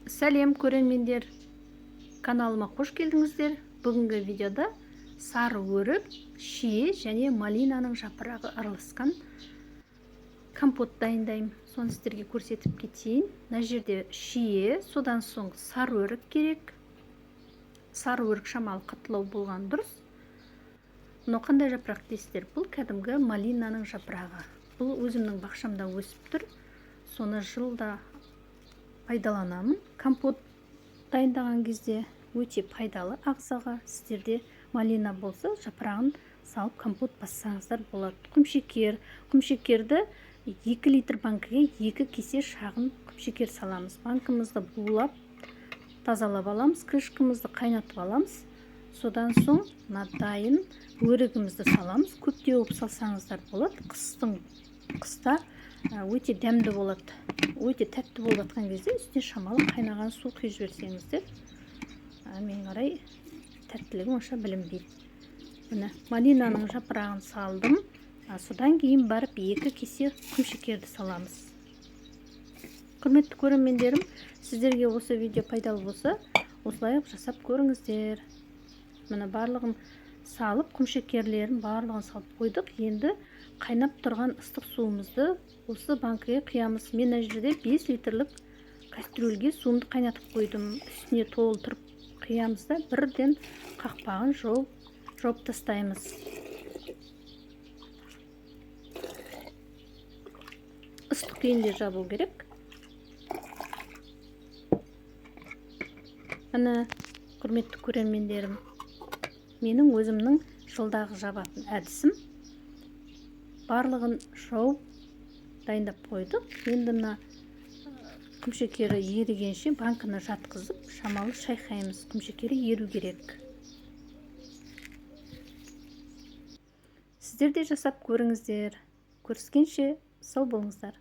Сәлем көрермендер, каналыма қош келдіңіздер. Бүгінгі видеода сары өрік, шие және малинаның жапырағы араласқан компот дайындаймын. Соны сіздерге көрсетіп кетейін. Мына жерде шие, содан соң сары өрік керек. Сары өрік шамалы қаттылау болған дұрыс. Мынау қандай жапырақ дейсіздер? Бұл кәдімгі малинаның жапырағы. Бұл өзімнің бақшамда өсіп тұр. Соны жылда пайдаланамын. Компот дайындаған кезде өте пайдалы ағзаға. Сіздерде малина болса, жапырағын салып компот бассаңыздар болады. Құмшекерді 2 литр банкіге 2 кесе шағын құмшекер саламыз. Банкымызды булап, тазалап аламыз, крышкамызды қайнатып аламыз. Содан соң дайын өрігімізді саламыз. Көптеу салсаңыздар болады. Қыста өте дәмді болады. Өте тәтті болып жатқан кезде үстіне шамалы қайнаған су құйып жіберсеңіздер, мен қарай тәттілігі онша білінбейді. Міне малинаның жапырағын салдым. Содан кейін барып 2 кесе құмшекерді саламыз. Құрметті көрермендерім, сіздерге осы видео пайдалы болса, осылай жасап көріңіздер. Міне барлығын салып, құмшекерлерін барлығын салып қойдық. Енді қайнап тұрған ыстық суымызды осы банкіге құямыз. Мен мына жерде 5 литрлік кастрюльге суымды қайнатып қойдым. Үстіне толтырып құямыз да бірден қақпағын жауып тастаймыз. Ыстық күйінде жабу керек. Міне, құрметті көрермендерім, менің өзімнің жылдағы жабатын әдісім. Барлығын жауып дайындап қойдық. Енді мына құмшекері ерігенше банкіні жатқызып, шамалы шайқаймыз. Құмшекері еру керек. Сіздер де жасап көріңіздер. Көріскенше сау болыңыздар.